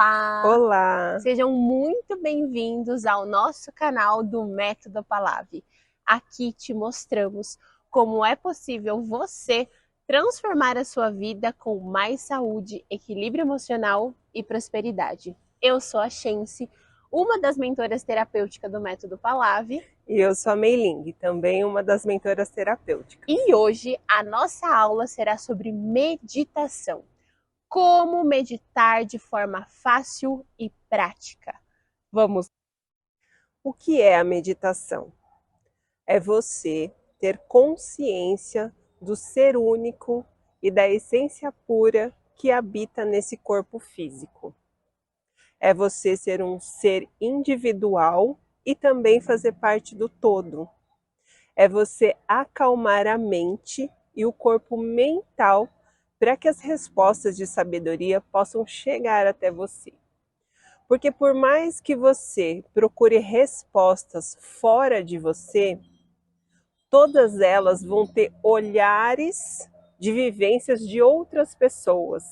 Olá! Olá! Sejam muito bem-vindos ao nosso canal do Método Palave. Aqui te mostramos como é possível você transformar a sua vida com mais saúde, equilíbrio emocional e prosperidade. Eu sou a Shensi, uma das mentoras terapêuticas do Método Palave. E eu sou a Meiling, também uma das mentoras terapêuticas. E hoje a nossa aula será sobre meditação. Como meditar de forma fácil e prática. Vamos! O que é a meditação? É você ter consciência do ser único e da essência pura que habita nesse corpo físico. É você ser um ser individual e também fazer parte do todo. É você acalmar a mente e o corpo mental para que as respostas de sabedoria possam chegar até você. Porque por mais que você procure respostas fora de você, todas elas vão ter olhares de vivências de outras pessoas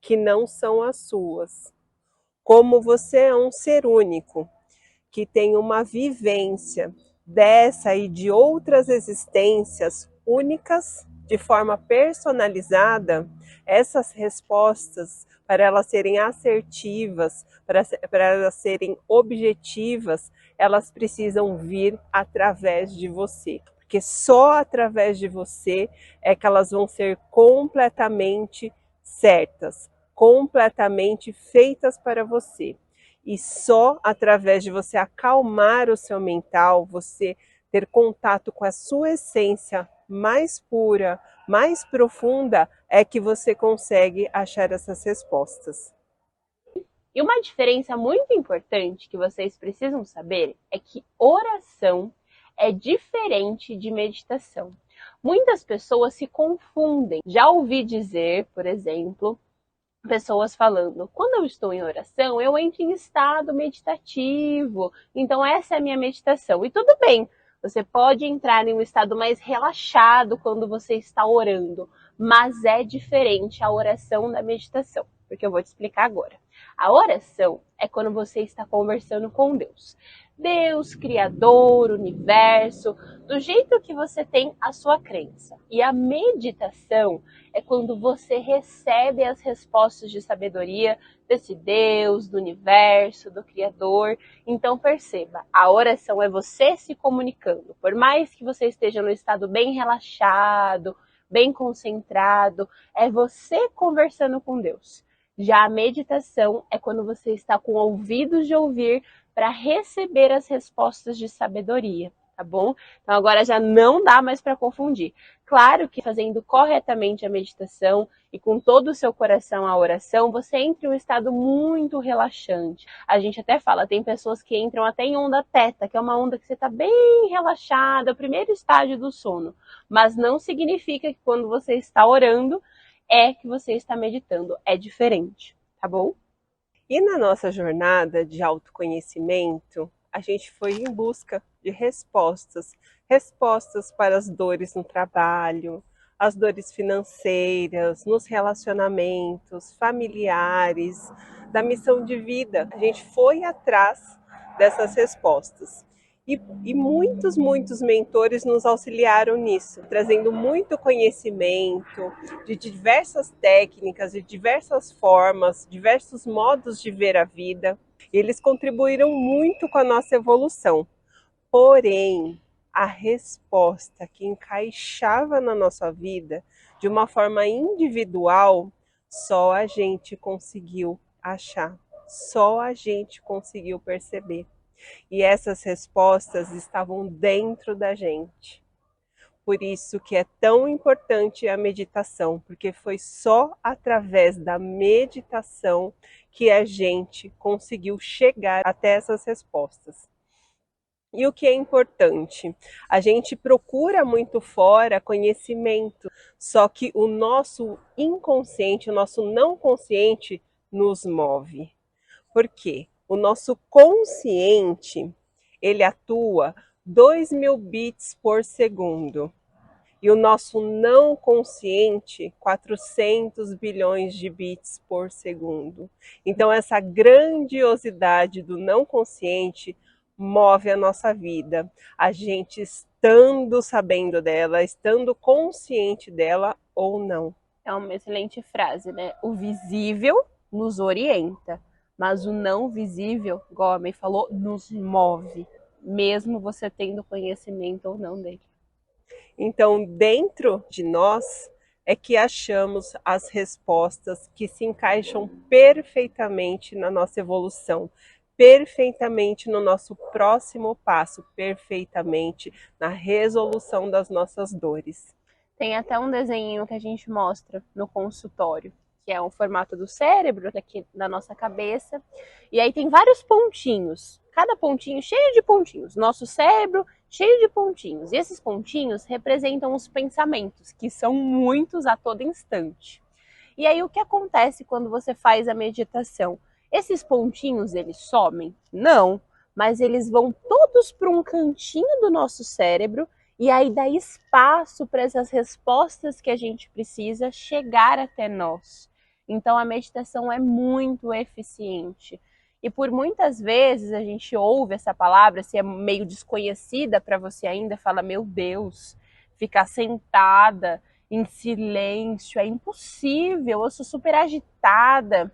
que não são as suas. Como você é um ser único, que tem uma vivência dessa e de outras existências únicas, de forma personalizada, essas respostas, para elas serem assertivas, para elas serem objetivas, elas precisam vir através de você. Porque só através de você é que elas vão ser completamente certas, completamente feitas para você. E só através de você acalmar o seu mental, você ter contato com a sua essência mais pura, mais profunda, é que você consegue achar essas respostas. E uma diferença muito importante que vocês precisam saber é que oração é diferente de meditação. Muitas pessoas se confundem. Já ouvi dizer, por exemplo, pessoas falando, quando eu estou em oração, eu entro em estado meditativo, então essa é a minha meditação. E tudo bem, você pode entrar em um estado mais relaxado quando você está orando, mas é diferente a oração da meditação, porque eu vou te explicar agora. A oração é quando você está conversando com Deus. Deus, Criador, Universo, do jeito que você tem a sua crença. E a meditação é quando você recebe as respostas de sabedoria desse Deus, do universo, do Criador. Então perceba, a oração é você se comunicando. Por mais que você esteja no estado bem relaxado, bem concentrado, é você conversando com Deus. Já a meditação é quando você está com ouvidos de ouvir para receber as respostas de sabedoria, tá bom? Então agora já não dá mais para confundir. Claro que fazendo corretamente a meditação e com todo o seu coração a oração, você entra em um estado muito relaxante. A gente até fala, tem pessoas que entram até em onda teta, que é uma onda que você está bem relaxada, o primeiro estágio do sono. Mas não significa que quando você está orando, é que você está meditando. É diferente, tá bom? E na nossa jornada de autoconhecimento, a gente foi em busca de respostas, respostas para as dores no trabalho, as dores financeiras, nos relacionamentos familiares, da missão de vida. A gente foi atrás dessas respostas. E muitos mentores nos auxiliaram nisso, trazendo muito conhecimento de diversas técnicas, de diversas formas, diversos modos de ver a vida. E eles contribuíram muito com a nossa evolução. Porém, a resposta que encaixava na nossa vida de uma forma individual, só a gente conseguiu achar, só a gente conseguiu perceber. E essas respostas estavam dentro da gente. Por isso que é tão importante a meditação, porque foi só através da meditação que a gente conseguiu chegar até essas respostas. E o que é importante? A gente procura muito fora conhecimento, só que o nosso inconsciente, o nosso não consciente nos move. Por quê? O nosso consciente, ele atua 2.000 bits por segundo. e o nosso não consciente 400 bilhões de bits por segundo. Então essa grandiosidade do não consciente move a nossa vida. A gente estando sabendo dela, estando consciente dela ou não. É uma excelente frase, né? O visível nos orienta, mas o não visível, igual a May falou, nos move, mesmo você tendo conhecimento ou não dele. Então, dentro de nós é que achamos as respostas que se encaixam perfeitamente na nossa evolução, perfeitamente no nosso próximo passo, perfeitamente na resolução das nossas dores. Tem até um desenho que a gente mostra no consultório, que é o formato do cérebro aqui na nossa cabeça, e aí tem vários pontinhos, cada pontinho cheio de pontinhos, nosso cérebro cheio de pontinhos, e esses pontinhos representam os pensamentos, que são muitos a todo instante. E aí o que acontece quando você faz a meditação? Esses pontinhos, eles somem? Não, mas eles vão todos para um cantinho do nosso cérebro e aí dá espaço para essas respostas que a gente precisa chegar até nós. Então a meditação é muito eficiente. E por muitas vezes a gente ouve essa palavra, se é meio desconhecida para você ainda, fala, meu Deus, ficar sentada em silêncio, é impossível, eu sou super agitada,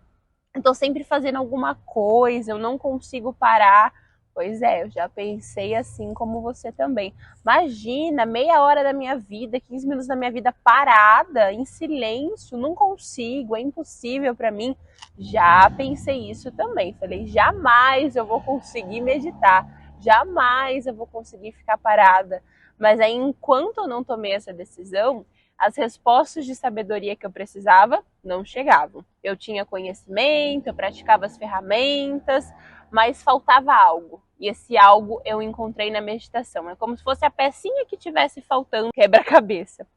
eu tô sempre fazendo alguma coisa, eu não consigo parar. Pois é, eu já pensei assim como você também. Imagina, meia hora da minha vida, 15 minutos da minha vida parada, em silêncio, não consigo, é impossível para mim. Já pensei isso também. Falei, jamais eu vou conseguir meditar, jamais eu vou conseguir ficar parada. Mas aí, enquanto eu não tomei essa decisão, as respostas de sabedoria que eu precisava não chegavam. Eu tinha conhecimento, eu praticava as ferramentas, mas faltava algo. E esse algo eu encontrei na meditação. É como se fosse a pecinha que tivesse faltando, quebra-cabeça.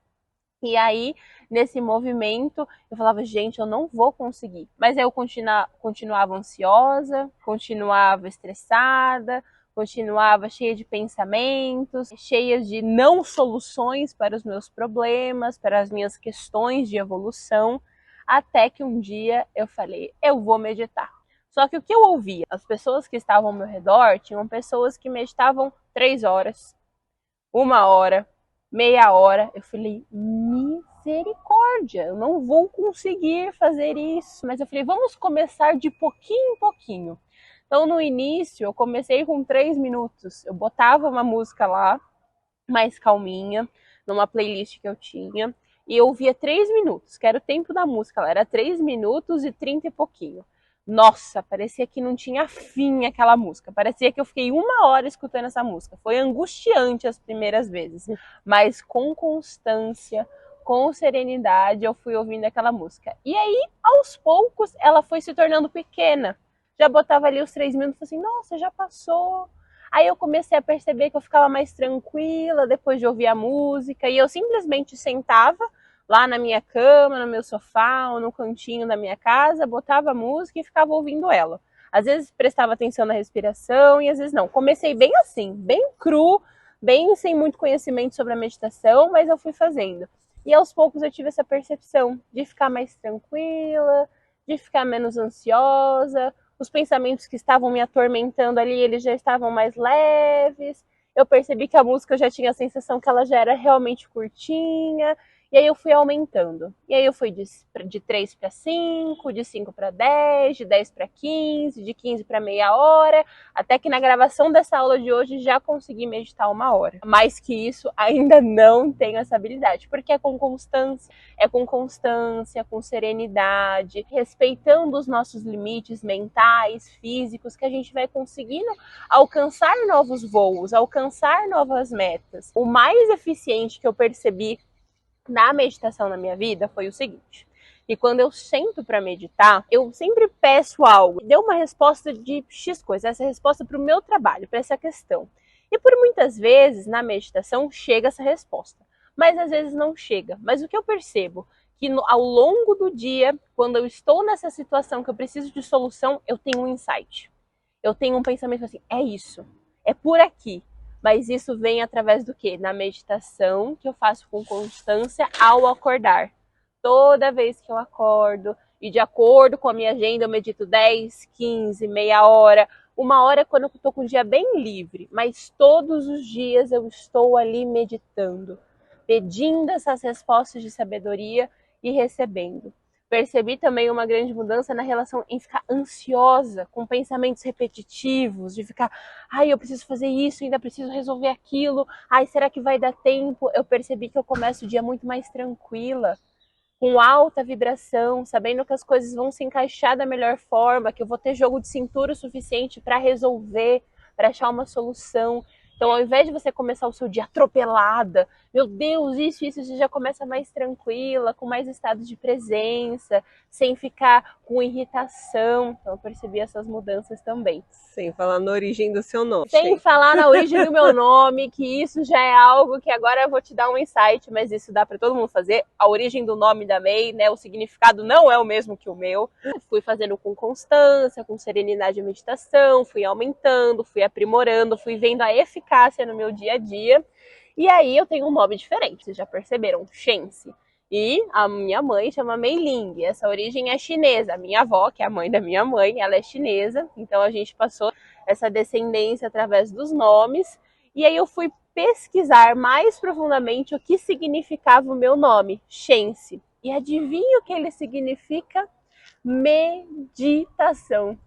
E aí, nesse movimento, eu falava, gente, eu não vou conseguir. Mas aí eu continuava ansiosa, continuava estressada, continuava cheia de pensamentos, cheia de não soluções para os meus problemas, para as minhas questões de evolução, até que um dia eu falei, eu vou meditar. Só que o que eu ouvia? As pessoas que estavam ao meu redor tinham pessoas que meditavam 3 horas, 1 hora, meia hora. Eu falei, misericórdia, eu não vou conseguir fazer isso. Mas eu falei, vamos começar de pouquinho em pouquinho. Então, no início, eu comecei com 3 minutos. Eu botava uma música lá, mais calminha, numa playlist que eu tinha, e eu ouvia 3 minutos, que era o tempo da música. Ela era 3 minutos e 30 e pouquinho. Nossa, parecia que não tinha fim aquela música. Parecia que eu fiquei 1 hora escutando essa música. Foi angustiante as primeiras vezes, mas com constância, com serenidade, eu fui ouvindo aquela música. E aí, aos poucos, ela foi se tornando pequena. Já botava ali os 3 minutos, assim, nossa, já passou. Aí eu comecei a perceber que eu ficava mais tranquila depois de ouvir a música, e eu simplesmente sentava lá na minha cama, no meu sofá ou no cantinho da minha casa, botava a música e ficava ouvindo ela. Às vezes prestava atenção na respiração e às vezes não. Comecei bem assim, bem cru, bem sem muito conhecimento sobre a meditação, mas eu fui fazendo. E aos poucos eu tive essa percepção de ficar mais tranquila, de ficar menos ansiosa. Os pensamentos que estavam me atormentando ali, eles já estavam mais leves. Eu percebi que a música, eu já tinha a sensação que ela já era realmente curtinha. E aí eu fui aumentando. E aí eu fui de 3 para 5, de 5 para 10, de 10 para 15, de 15 para meia hora, até que na gravação dessa aula de hoje já consegui meditar 1 hora. Mais que isso, ainda não tenho essa habilidade, porque é com constância, com serenidade, respeitando os nossos limites mentais, físicos, que a gente vai conseguindo alcançar novos voos, alcançar novas metas. O mais eficiente que eu percebi na meditação na minha vida foi o seguinte: e quando eu sento para meditar, eu sempre peço algo, deu uma resposta de X coisa, essa resposta para o meu trabalho, para essa questão. E por muitas vezes na meditação chega essa resposta, mas às vezes não chega. Mas o que eu percebo que ao longo do dia, quando eu estou nessa situação que eu preciso de solução, eu tenho um insight. Eu tenho um pensamento assim, é isso, é por aqui. Mas isso vem através do quê? Na meditação, que eu faço com constância ao acordar. Toda vez que eu acordo, e de acordo com a minha agenda, eu medito 10, 15, meia hora, 1 hora quando eu estou com o dia bem livre. Mas todos os dias eu estou ali meditando, pedindo essas respostas de sabedoria e recebendo. Percebi também uma grande mudança na relação em ficar ansiosa, com pensamentos repetitivos, de ficar, ai, eu preciso fazer isso, ainda preciso resolver aquilo, ai, será que vai dar tempo? Eu percebi que eu começo o dia muito mais tranquila, com alta vibração, sabendo que as coisas vão se encaixar da melhor forma, que eu vou ter jogo de cintura o suficiente para resolver, para achar uma solução. Então, ao invés de você começar o seu dia atropelada, meu Deus, isso, você já começa mais tranquila, com mais estado de presença, sem ficar com irritação. Então, eu percebi essas mudanças também. Sem falar na origem do seu nome. Sem falar na origem do meu nome, que isso já é algo que agora eu vou te dar um insight, mas isso dá para todo mundo fazer. A origem do nome da May, né? O significado não é o mesmo que o meu. Fui fazendo com constância, com serenidade e meditação, fui aumentando, fui aprimorando, fui vendo a eficácia no meu dia a dia. E aí eu tenho um nome diferente, vocês já perceberam, Shense. E a minha mãe chama Mei Ling. Essa origem é chinesa. A minha avó, que é a mãe da minha mãe, ela é chinesa. Então a gente passou essa descendência através dos nomes. E aí eu fui pesquisar mais profundamente o que significava o meu nome, Shense. E adivinha o que ele significa? Meditação.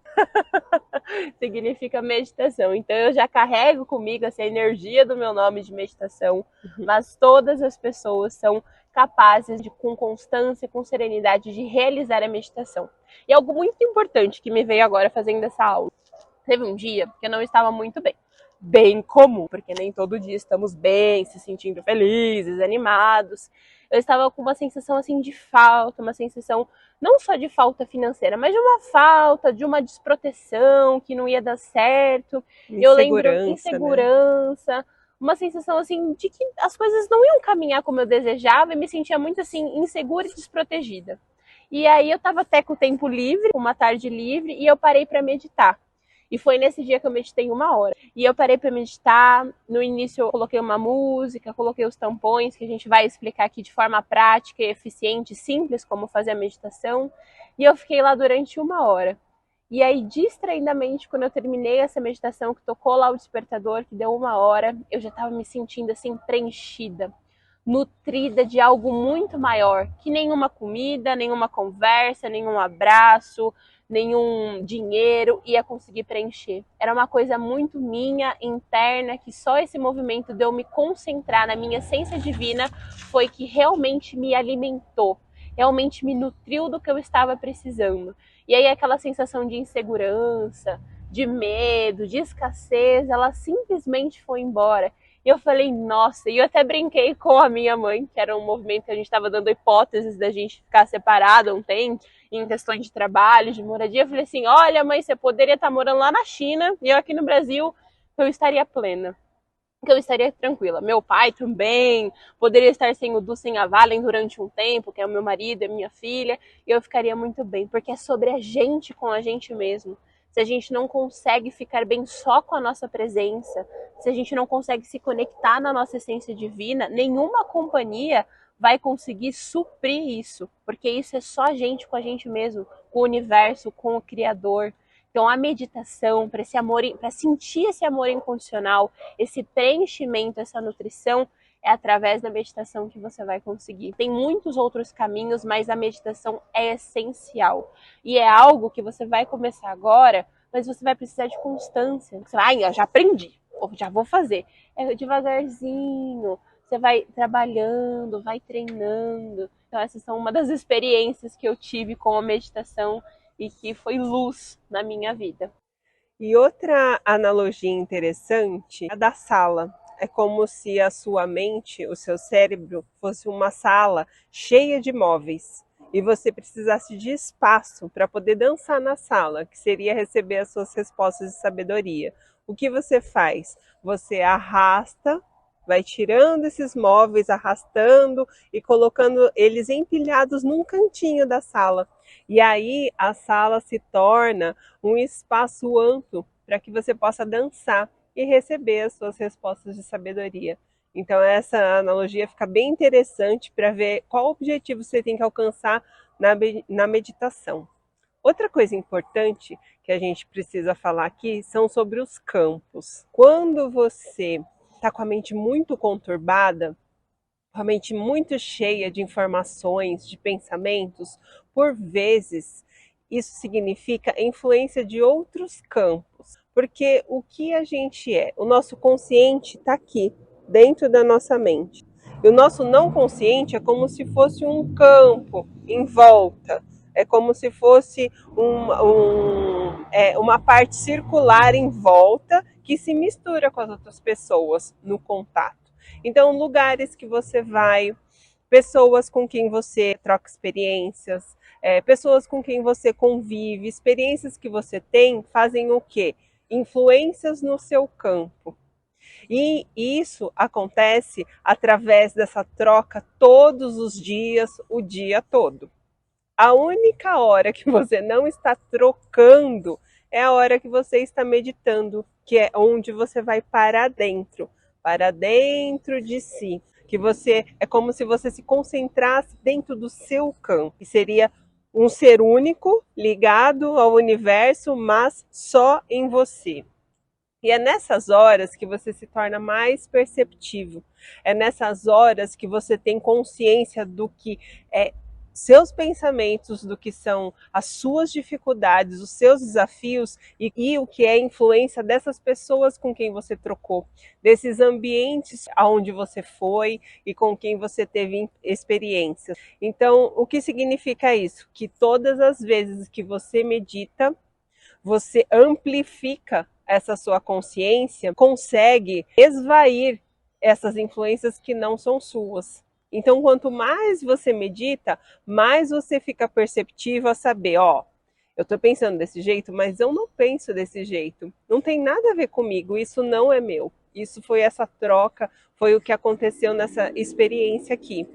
Significa meditação. Então eu já carrego comigo essa energia do meu nome de meditação, mas todas as pessoas são capazes de, com constância, com serenidade, de realizar a meditação. E algo muito importante que me veio agora fazendo essa aula. Teve um dia que eu não estava muito bem. Bem comum, porque nem todo dia estamos bem, se sentindo felizes, animados. Eu estava com uma sensação assim de falta, uma sensação não só de falta financeira, mas de uma falta, de uma desproteção, que não ia dar certo. Eu lembro insegurança, né? Uma sensação assim de que as coisas não iam caminhar como eu desejava e me sentia muito assim insegura e desprotegida. E aí eu estava até com o tempo livre, uma tarde livre, e eu parei para meditar. E foi nesse dia que eu meditei 1 hora. E eu parei para meditar. No início eu coloquei uma música, coloquei os tampões, que a gente vai explicar aqui de forma prática, eficiente, simples, como fazer a meditação. E eu fiquei lá durante 1 hora. E aí, distraidamente, quando eu terminei essa meditação, que tocou lá o despertador, que deu 1 hora, eu já estava me sentindo assim, preenchida, nutrida de algo muito maior, que nenhuma comida, nenhuma conversa, nenhum abraço, nenhum dinheiro ia conseguir preencher. Era uma coisa muito minha, interna, que só esse movimento de eu me concentrar na minha essência divina foi que realmente me alimentou, realmente me nutriu do que eu estava precisando. E aí aquela sensação de insegurança, de medo, de escassez, ela simplesmente foi embora. E eu falei, nossa, e eu até brinquei com a minha mãe, que era um movimento que a gente estava dando hipóteses da gente ficar separada um tempo, em questões de trabalho, de moradia. Eu falei assim, olha mãe, você poderia estar morando lá na China e eu aqui no Brasil, eu estaria plena, que eu estaria tranquila. Meu pai também poderia estar sem o Du, sem a Valen durante um tempo, que é o meu marido, é minha filha, e eu ficaria muito bem, porque é sobre a gente com a gente mesmo. Se a gente não consegue ficar bem só com a nossa presença, se a gente não consegue se conectar na nossa essência divina, nenhuma companhia vai conseguir suprir isso, porque isso é só a gente com a gente mesmo, com o universo, com o Criador. Então a meditação, para esse amor, para sentir esse amor incondicional, esse preenchimento, essa nutrição, é através da meditação que você vai conseguir. Tem muitos outros caminhos, mas a meditação é essencial. E é algo que você vai começar agora, mas você vai precisar de constância. Você vai, eu já aprendi, já vou fazer. É devagarzinho, você vai trabalhando, vai treinando. Então essas são uma das experiências que eu tive com a meditação e que foi luz na minha vida. E outra analogia interessante é a da sala. É como se a sua mente, o seu cérebro, fosse uma sala cheia de móveis e você precisasse de espaço para poder dançar na sala, que seria receber as suas respostas de sabedoria. O que você faz? Você arrasta, vai tirando esses móveis, arrastando e colocando eles empilhados num cantinho da sala. E aí a sala se torna um espaço amplo para que você possa dançar. e receber as suas respostas de sabedoria. Então essa analogia fica bem interessante para ver qual objetivo você tem que alcançar na meditação. Outra coisa importante que a gente precisa falar aqui são sobre os campos. Quando você está com a mente muito conturbada, com a mente muito cheia de informações, de pensamentos, por vezes isso significa influência de outros campos. Porque o que a gente é? O nosso consciente está aqui, dentro da nossa mente. E o nosso não consciente é como se fosse um campo em volta. É como se fosse uma parte circular em volta que se mistura com as outras pessoas no contato. Então, lugares que você vai, pessoas com quem você troca experiências, pessoas com quem você convive, experiências que você tem fazem o quê? Influências no seu campo. E isso acontece através dessa troca todos os dias, o dia todo. A única hora que você não está trocando é a hora que você está meditando, que é onde você vai para dentro de si, que você é como se você se concentrasse dentro do seu campo, que seria um ser único ligado ao universo, mas só em você. E é nessas horas que você se torna mais perceptivo. É nessas horas que você tem consciência do que é seus pensamentos, do que são as suas dificuldades, os seus desafios e o que é a influência dessas pessoas com quem você trocou, desses ambientes aonde você foi e com quem você teve experiências. Então, o que significa isso? Que todas as vezes que você medita, você amplifica essa sua consciência, consegue esvair essas influências que não são suas. Então, quanto mais você medita, mais você fica perceptivo a saber, ó, eu estou pensando desse jeito, mas eu não penso desse jeito. Não tem nada a ver comigo, isso não é meu. Isso foi essa troca, foi o que aconteceu nessa experiência aqui.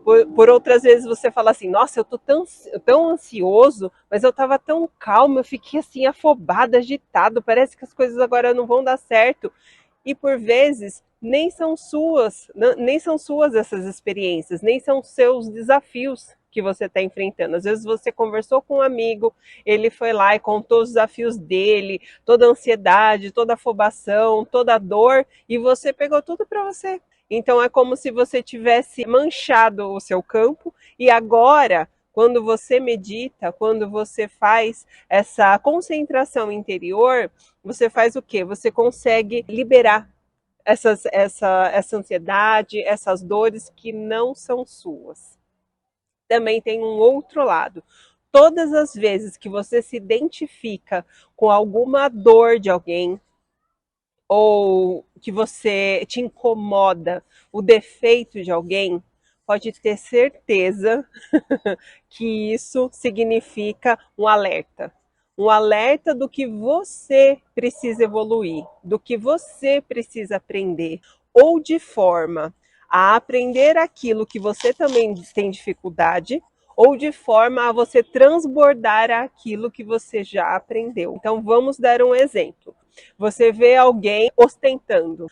Por outras vezes você fala assim, nossa, eu tô tão ansioso, mas eu tava tão calmo, eu fiquei assim afobado, agitado, parece que as coisas agora não vão dar certo. E por vezes nem são suas essas experiências, nem são seus desafios que você está enfrentando. Às vezes você conversou com um amigo, ele foi lá e contou os desafios dele, toda a ansiedade, toda a afobação, toda a dor, e você pegou tudo para você. Então é como se você tivesse manchado o seu campo e agora, quando você medita, quando você faz essa concentração interior, você faz o quê? Você consegue liberar essa ansiedade, essas dores que não são suas. Também tem um outro lado. Todas as vezes que você se identifica com alguma dor de alguém, ou que você te incomoda o defeito de alguém, pode ter certeza que isso significa um alerta. Um alerta do que você precisa evoluir, do que você precisa aprender, ou de forma a aprender aquilo que você também tem dificuldade, ou de forma a você transbordar aquilo que você já aprendeu. Então vamos dar um exemplo. Você vê alguém ostentando.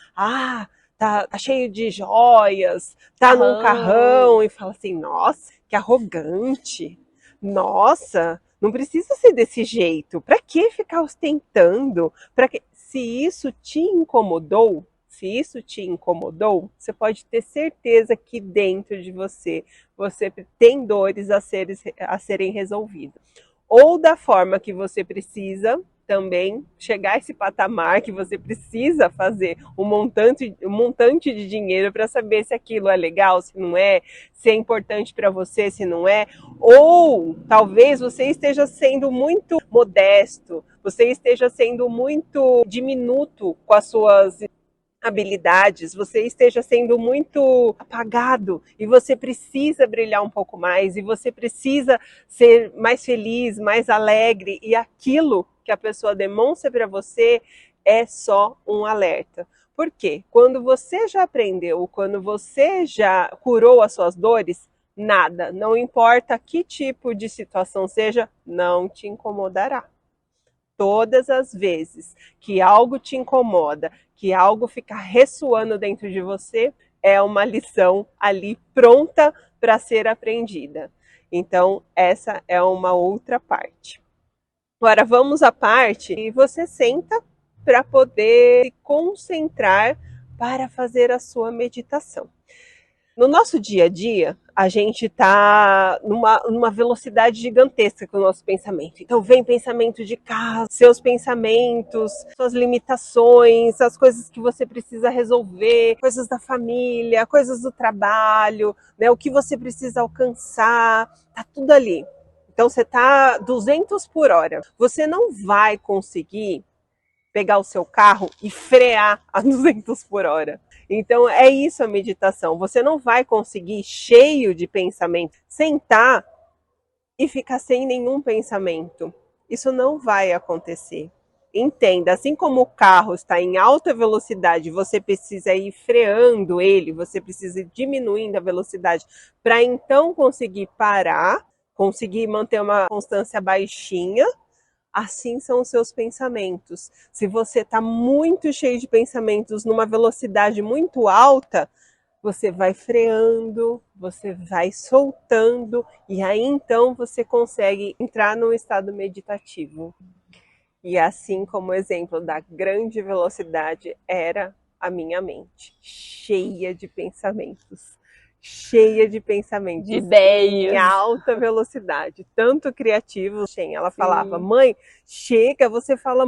Tá cheio de joias, tá num carrão e fala assim, nossa, que arrogante. Nossa, não precisa ser desse jeito. Para que ficar ostentando? Para que se isso te incomodou, você pode ter certeza que dentro de você tem dores a serem resolvidas. Ou da forma que você precisa também chegar a esse patamar que você precisa fazer um montante de dinheiro para saber se aquilo é legal, se não é, se é importante para você, se não é. Ou talvez você esteja sendo muito modesto, você esteja sendo muito diminuto com as suas habilidades, você esteja sendo muito apagado e você precisa brilhar um pouco mais e você precisa ser mais feliz, mais alegre e aquilo que a pessoa demonstra para você é só um alerta. Por quê? Quando você já aprendeu, quando você já curou as suas dores, nada, não importa que tipo de situação seja, não te incomodará. todas as vezes que algo te incomoda, que algo fica ressoando dentro de você, é uma lição ali pronta para ser aprendida. Então, essa é uma outra parte. Agora, vamos à parte e você senta para poder se concentrar para fazer a sua meditação. No nosso dia a dia, a gente está numa velocidade gigantesca com o nosso pensamento. Então vem pensamento de casa, seus pensamentos, suas limitações, as coisas que você precisa resolver, coisas da família, coisas do trabalho, né, o que você precisa alcançar, tá tudo ali. Então você está 200 por hora. Você não vai conseguir pegar o seu carro e frear a 200 por hora. Então é isso a meditação. Você não vai conseguir, cheio de pensamento, sentar e ficar sem nenhum pensamento. Isso não vai acontecer. Entenda, assim como o carro está em alta velocidade, você precisa ir freando ele, você precisa ir diminuindo a velocidade para então conseguir parar, conseguir manter uma constância baixinha. Assim são os seus pensamentos. Se você está muito cheio de pensamentos numa velocidade muito alta, você vai freando, você vai soltando, e aí então você consegue entrar num estado meditativo. E assim como o exemplo da grande velocidade era a minha mente, cheia de pensamentos. Cheia de pensamentos De ideias. em alta velocidade, tanto criativos. Ela falava, Sim. mãe, chega, você fala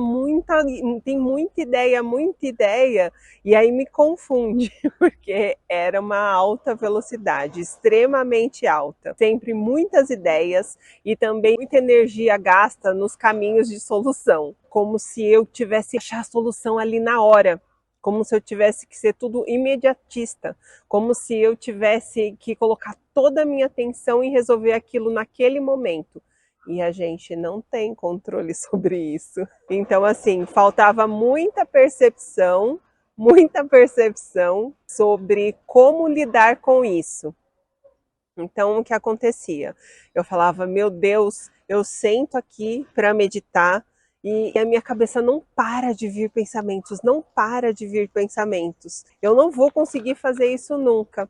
tem muita ideia, e aí me confunde, porque era uma alta velocidade, extremamente alta, sempre muitas ideias e também muita energia gasta nos caminhos de solução, como se eu tivesse que achar a solução ali na hora. Como se eu tivesse que ser tudo imediatista, como se eu tivesse que colocar toda a minha atenção em resolver aquilo naquele momento. E a gente não tem controle sobre isso. Então, assim, faltava muita percepção sobre como lidar com isso. Então, o que acontecia? Eu falava, meu Deus, eu sento aqui para meditar, e a minha cabeça não para de vir pensamentos, não para de vir pensamentos. Eu não vou conseguir fazer isso nunca.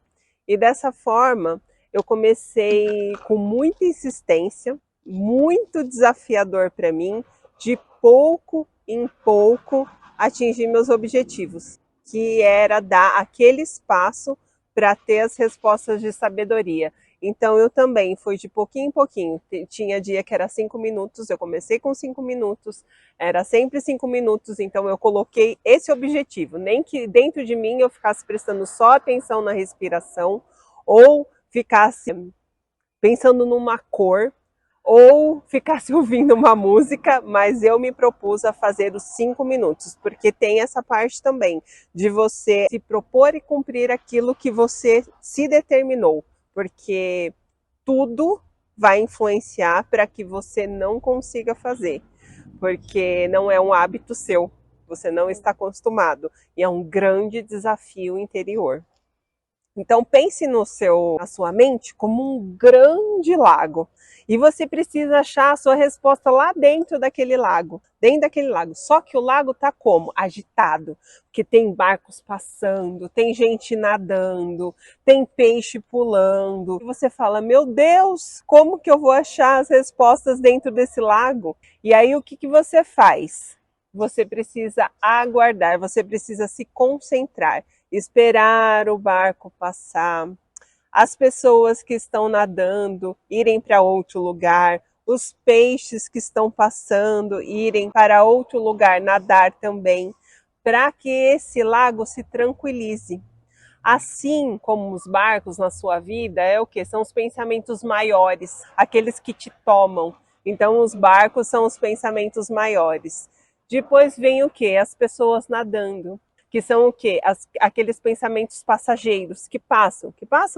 E dessa forma, eu comecei com muita insistência, muito desafiador para mim, de pouco em pouco atingir meus objetivos, que era dar aquele espaço para ter as respostas de sabedoria. Então eu também fui de pouquinho em pouquinho. Tinha dia que era 5 minutos, eu comecei com 5 minutos, era sempre 5 minutos, então eu coloquei esse objetivo. Nem que dentro de mim eu ficasse prestando só atenção na respiração, ou ficasse pensando numa cor, ou ficasse ouvindo uma música, mas eu me propus a fazer os 5 minutos, porque tem essa parte também de você se propor e cumprir aquilo que você se determinou, porque tudo vai influenciar para que você não consiga fazer, porque não é um hábito seu, você não está acostumado, e é um grande desafio interior. Então pense na sua mente como um grande lago. E você precisa achar a sua resposta lá dentro daquele lago. Dentro daquele lago. Só que o lago está como? Agitado. Porque tem barcos passando, tem gente nadando, tem peixe pulando. E você fala, meu Deus, como que eu vou achar as respostas dentro desse lago? E aí o que você faz? Você precisa aguardar, você precisa se concentrar, esperar o barco passar, as pessoas que estão nadando irem para outro lugar, os peixes que estão passando irem para outro lugar nadar também, para que esse lago se tranquilize. Assim como os barcos na sua vida, é o que? São os pensamentos maiores, aqueles que te tomam. Então os barcos são os pensamentos maiores. Depois vem o que? As pessoas nadando, que são o quê? Aqueles pensamentos passageiros que passam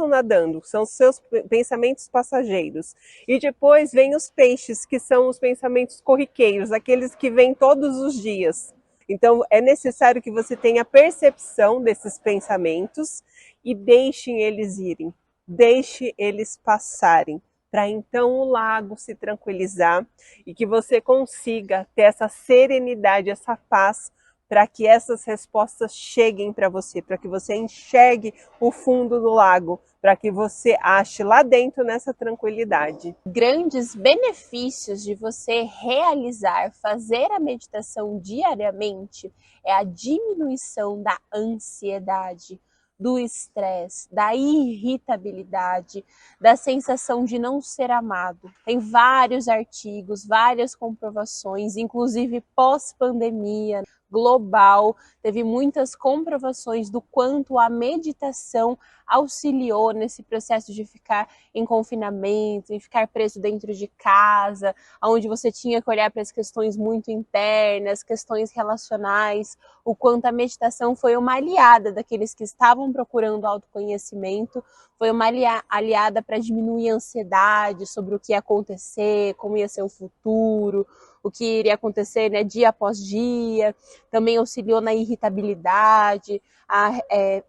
nadando, são os seus pensamentos passageiros. E depois vem os peixes, que são os pensamentos corriqueiros, aqueles que vêm todos os dias. Então é necessário que você tenha percepção desses pensamentos e deixem eles irem, deixe eles passarem. para então o lago se tranquilizar e que você consiga ter essa serenidade, essa paz, para que essas respostas cheguem para você, para que você enxergue o fundo do lago, para que você ache lá dentro nessa tranquilidade. Grandes benefícios de você realizar, fazer a meditação diariamente é a diminuição da ansiedade, do estresse, da irritabilidade, da sensação de não ser amado. Tem vários artigos, várias comprovações, inclusive pós-pandemia global, teve muitas comprovações do quanto a meditação auxiliou nesse processo de ficar em confinamento, em ficar preso dentro de casa, onde você tinha que olhar para as questões muito internas, questões relacionais, o quanto a meditação foi uma aliada daqueles que estavam procurando autoconhecimento, foi uma aliada para diminuir a ansiedade sobre o que ia acontecer, como ia ser o futuro, o que iria acontecer, né, dia após dia, também auxiliou na irritabilidade, a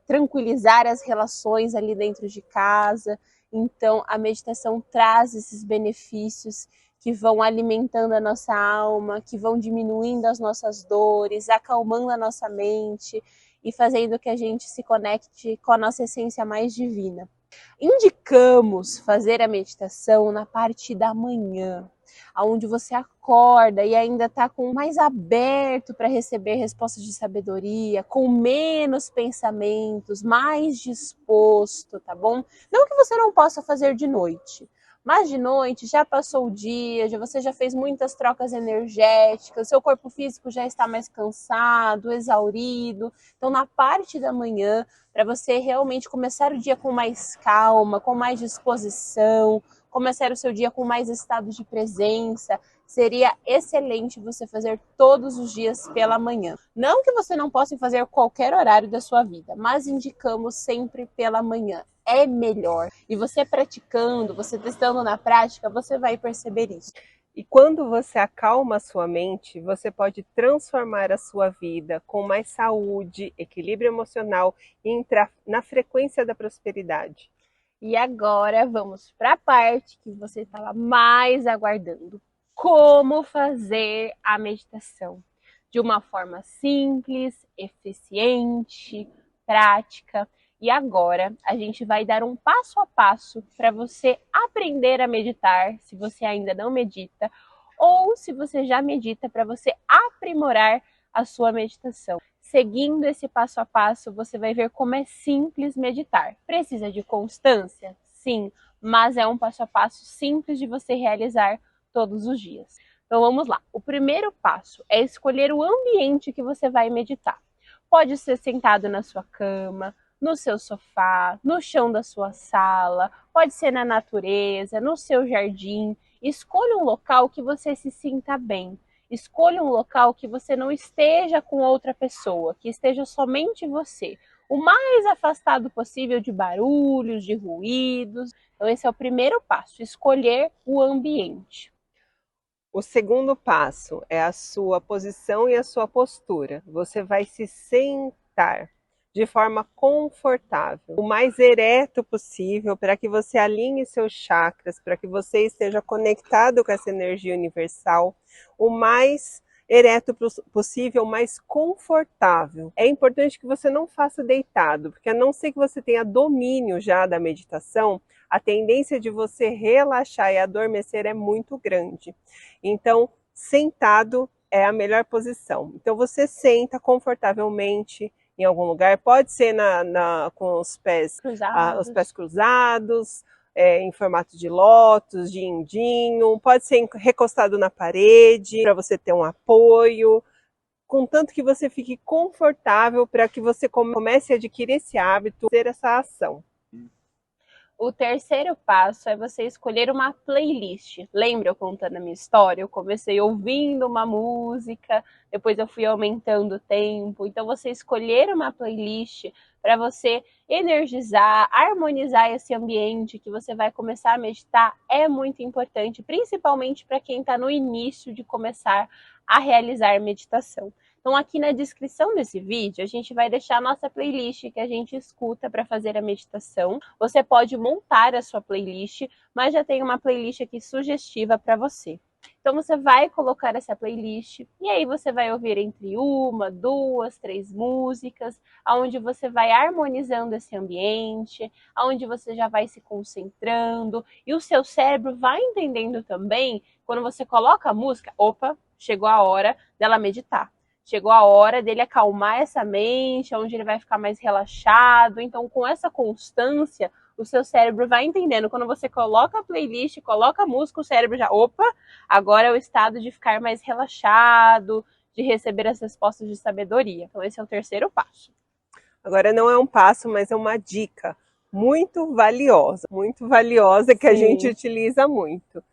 tranquilizar as relações ali dentro de casa. Então, a meditação traz esses benefícios que vão alimentando a nossa alma, que vão diminuindo as nossas dores, acalmando a nossa mente e fazendo que a gente se conecte com a nossa essência mais divina. Indicamos fazer a meditação na parte da manhã, onde você acorda e ainda está com mais aberto para receber respostas de sabedoria, com menos pensamentos, mais disposto, tá bom? Não que você não possa fazer de noite, mas de noite já passou o dia, você já fez muitas trocas energéticas, seu corpo físico já está mais cansado, exaurido. Então, na parte da manhã, para você realmente começar o dia com mais calma, com mais disposição, começar o seu dia com mais estado de presença, seria excelente você fazer todos os dias pela manhã. Não que você não possa fazer qualquer horário da sua vida, mas indicamos sempre pela manhã. É melhor. E você praticando, você testando na prática, você vai perceber isso. E quando você acalma a sua mente, você pode transformar a sua vida com mais saúde, equilíbrio emocional e entrar na frequência da prosperidade. E agora vamos para a parte que você estava mais aguardando. Como fazer a meditação de uma forma simples, eficiente, prática. E agora a gente vai dar um passo a passo para você aprender a meditar, se você ainda não medita, ou se você já medita, para você aprimorar a sua meditação. Seguindo esse passo a passo, você vai ver como é simples meditar. Precisa de constância? Sim, mas é um passo a passo simples de você realizar todos os dias. Então vamos lá. O primeiro passo é escolher o ambiente que você vai meditar. Pode ser sentado na sua cama, no seu sofá, no chão da sua sala, pode ser na natureza, no seu jardim. Escolha um local que você se sinta bem. Escolha um local que você não esteja com outra pessoa, que esteja somente você. O mais afastado possível de barulhos, de ruídos. Então esse é o primeiro passo, escolher o ambiente. O segundo passo é a sua posição e a sua postura. Você vai se sentar de forma confortável, o mais ereto possível, para que você alinhe seus chakras, para que você esteja conectado com essa energia universal, o mais ereto possível, mais confortável. É importante que você não faça deitado, porque a não ser que você tenha domínio já da meditação, a tendência de você relaxar e adormecer é muito grande. Então, sentado é a melhor posição. Então, você senta confortavelmente em algum lugar, pode ser com os pés cruzados, em formato de lótus, de indinho, pode ser recostado na parede, para você ter um apoio, contanto que você fique confortável para que você comece a adquirir esse hábito, ter essa ação. O terceiro passo é você escolher uma playlist. Lembra eu contando a minha história? Eu comecei ouvindo uma música, depois eu fui aumentando o tempo. Então, você escolher uma playlist para você energizar, harmonizar esse ambiente que você vai começar a meditar é muito importante, principalmente para quem está no início de começar a realizar meditação. Então aqui na descrição desse vídeo a gente vai deixar a nossa playlist que a gente escuta para fazer a meditação. Você pode montar a sua playlist, mas já tem uma playlist aqui sugestiva para você. Então você vai colocar essa playlist e aí você vai ouvir entre uma, duas, três músicas, onde você vai harmonizando esse ambiente, onde você já vai se concentrando e o seu cérebro vai entendendo também, quando você coloca a música, opa, chegou a hora dela meditar. Chegou a hora dele acalmar essa mente, onde ele vai ficar mais relaxado. Então, com essa constância, o seu cérebro vai entendendo. Quando você coloca a playlist, coloca a música, o cérebro já, opa, agora é o estado de ficar mais relaxado, de receber as respostas de sabedoria. Então, esse é o terceiro passo. Agora não é um passo, mas é uma dica muito valiosa que a gente utiliza muito.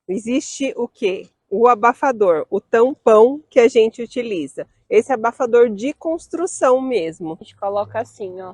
Existe o quê? O abafador, o tampão que a gente utiliza. Esse abafador de construção mesmo. A gente coloca assim, ó.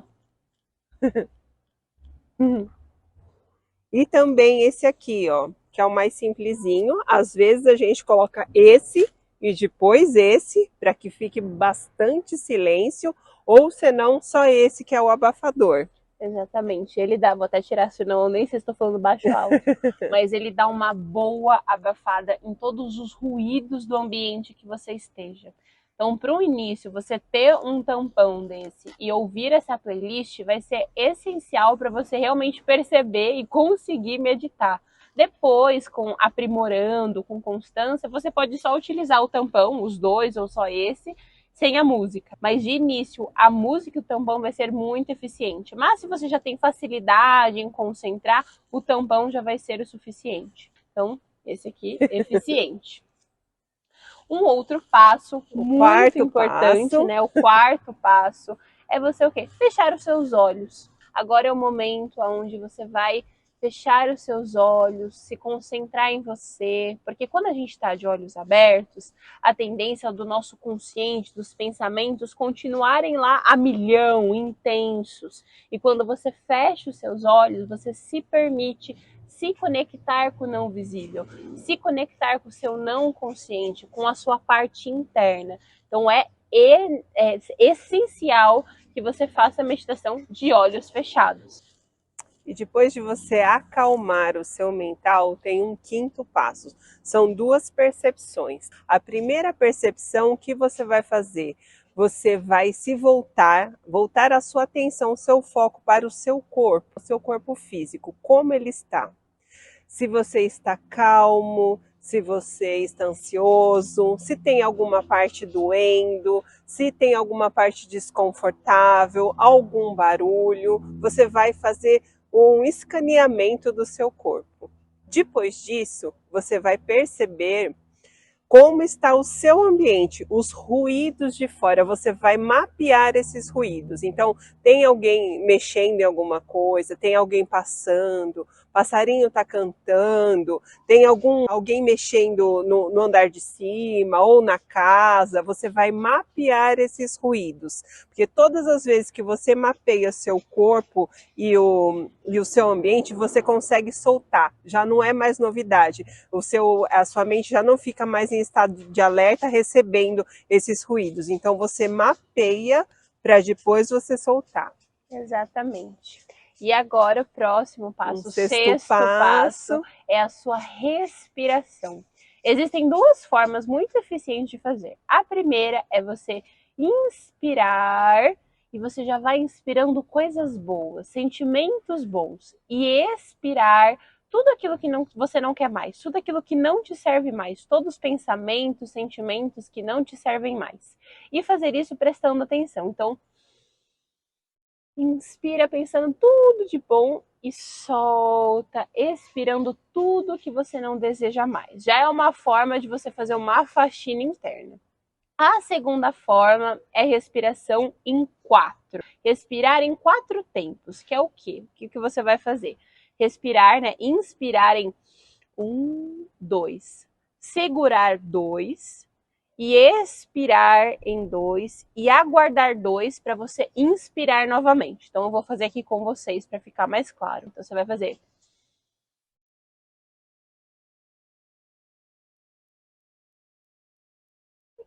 E também esse aqui, ó, que é o mais simplesinho. Às vezes a gente coloca esse e depois esse, para que fique bastante silêncio, ou senão só esse que é o abafador. Exatamente, ele dá, vou até tirar, senão eu nem sei se estou falando baixo ou alto, mas ele dá uma boa abafada em todos os ruídos do ambiente que você esteja. Então, para o início, você ter um tampão desse e ouvir essa playlist vai ser essencial para você realmente perceber e conseguir meditar. Depois, com aprimorando, com constância, você pode só utilizar o tampão, os dois ou só esse, sem a música. Mas de início, a música e o tampão vai ser muito eficiente. Mas se você já tem facilidade em concentrar, o tampão já vai ser o suficiente. Então, esse aqui, eficiente. Um outro passo muito importante, né? O quarto passo é você o quê? Fechar os seus olhos. Agora é o momento onde você vai fechar os seus olhos, se concentrar em você, porque quando a gente está de olhos abertos, a tendência do nosso consciente, dos pensamentos continuarem lá a milhão, intensos. E quando você fecha os seus olhos, você se permite se conectar com o não visível, se conectar com o seu não consciente, com a sua parte interna. Então é essencial que você faça a meditação de olhos fechados. E depois de você acalmar o seu mental, tem um quinto passo. São duas percepções. A primeira percepção, o que você vai fazer? Você vai se voltar a sua atenção, o seu foco para o seu corpo físico, como ele está. Se você está calmo, se você está ansioso, se tem alguma parte doendo, se tem alguma parte desconfortável, algum barulho, você vai fazer um escaneamento do seu corpo. Depois disso, você vai perceber como está o seu ambiente, os ruídos de fora, você vai mapear esses ruídos. Então, tem alguém mexendo em alguma coisa, tem alguém passando, passarinho está cantando, tem alguém mexendo no andar de cima ou na casa, você vai mapear esses ruídos. Porque todas as vezes que você mapeia seu corpo e o seu ambiente, você consegue soltar, já não é mais novidade. A sua mente já não fica mais em estado de alerta recebendo esses ruídos. Então você mapeia para depois você soltar. Exatamente. E agora o próximo passo, o sexto sexto passo, é a sua respiração. Existem duas formas muito eficientes de fazer. A primeira é você inspirar e você já vai inspirando coisas boas, sentimentos bons, e expirar tudo aquilo que você não quer mais, tudo aquilo que não te serve mais, todos os pensamentos, sentimentos que não te servem mais. E fazer isso prestando atenção. Então, inspira pensando tudo de bom e solta, expirando tudo que você não deseja mais. Já é uma forma de você fazer uma faxina interna. A segunda forma é respiração em 4. Respirar em 4 tempos, que é o quê? O que você vai fazer? Respirar, né? Inspirar em 1, 2. Segurar 2. E expirar em 2 e aguardar 2 para você inspirar novamente. Então eu vou fazer aqui com vocês para ficar mais claro. Então você vai fazer.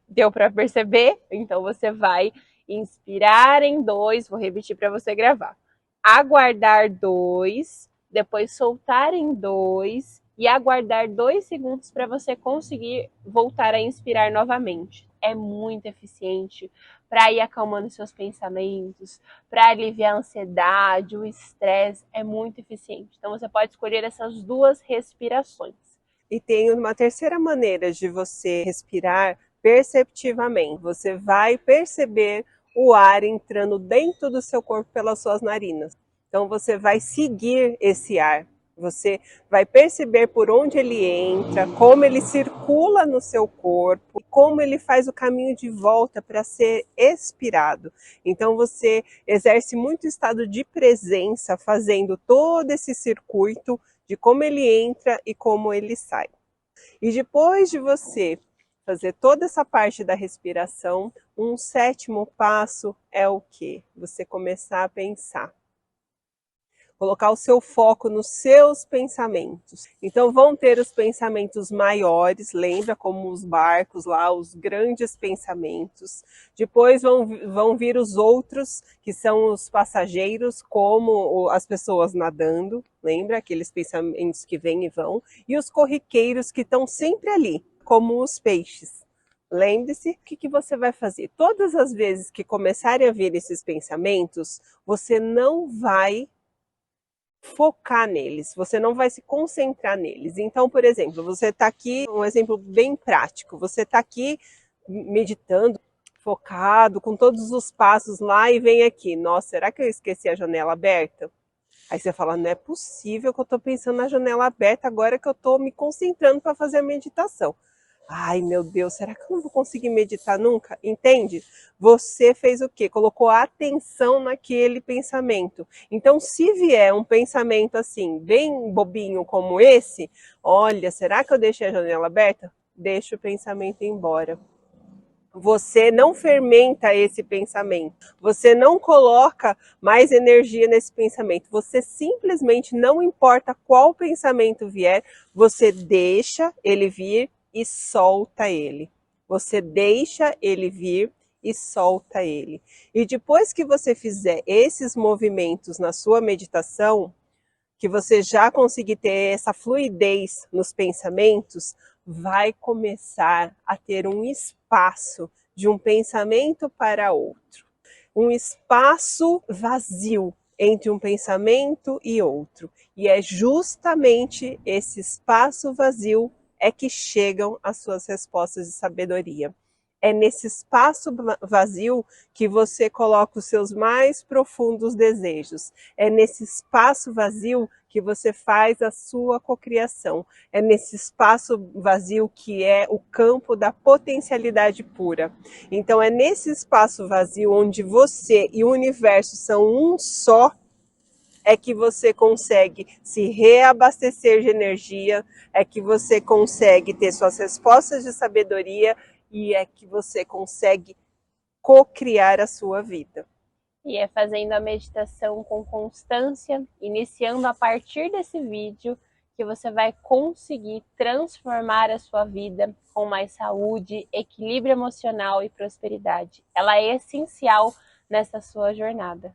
Deu para perceber? Então você vai inspirar em 2, vou repetir para você gravar. Aguardar 2, depois soltar em 2 e aguardar 2 segundos para você conseguir voltar a inspirar novamente. É muito eficiente para ir acalmando seus pensamentos, para aliviar a ansiedade, o estresse, é muito eficiente. Então você pode escolher essas 2 respirações. E tem uma terceira maneira de você respirar perceptivamente. Você vai perceber o ar entrando dentro do seu corpo pelas suas narinas. Então você vai seguir esse ar. Você vai perceber por onde ele entra, como ele circula no seu corpo, como ele faz o caminho de volta para ser expirado. Então você exerce muito estado de presença fazendo todo esse circuito de como ele entra e como ele sai. E depois de você fazer toda essa parte da respiração, um sétimo passo é o quê? Você começar a pensar. Colocar o seu foco nos seus pensamentos. Então vão ter os pensamentos maiores, lembra como os barcos lá, os grandes pensamentos. Depois vão vir os outros, que são os passageiros, como as pessoas nadando, lembra aqueles pensamentos que vêm e vão. E os corriqueiros que estão sempre ali, como os peixes. Lembre-se, o que você vai fazer? Todas as vezes que começarem a vir esses pensamentos, você não vai focar neles, você não vai se concentrar neles. Então, por exemplo, você está aqui, um exemplo bem prático, você está aqui meditando, focado, com todos os passos lá e vem aqui, nossa, será que eu esqueci a janela aberta? Aí você fala, não é possível que eu estou pensando na janela aberta agora que eu estou me concentrando para fazer a meditação. Ai, meu Deus, será que eu não vou conseguir meditar nunca? Entende? Você fez o quê? Colocou a atenção naquele pensamento. Então, se vier um pensamento assim, bem bobinho como esse, olha, será que eu deixei a janela aberta? Deixa o pensamento embora. Você não fermenta esse pensamento, você não coloca mais energia nesse pensamento, você simplesmente, não importa qual pensamento vier, você deixa ele vir e solta ele. Você deixa ele vir e solta ele. E depois que você fizer esses movimentos na sua meditação, que você já conseguir ter essa fluidez nos pensamentos, vai começar a ter um espaço de um pensamento para outro. Um espaço vazio entre um pensamento e outro. E é justamente esse espaço vazio é que chegam as suas respostas de sabedoria. É nesse espaço vazio que você coloca os seus mais profundos desejos. É nesse espaço vazio que você faz a sua cocriação. É nesse espaço vazio que é o campo da potencialidade pura. Então é nesse espaço vazio onde você e o universo são um só, é que você consegue se reabastecer de energia, é que você consegue ter suas respostas de sabedoria e é que você consegue co-criar a sua vida. E é fazendo a meditação com constância, iniciando a partir desse vídeo, que você vai conseguir transformar a sua vida com mais saúde, equilíbrio emocional e prosperidade. Ela é essencial nessa sua jornada.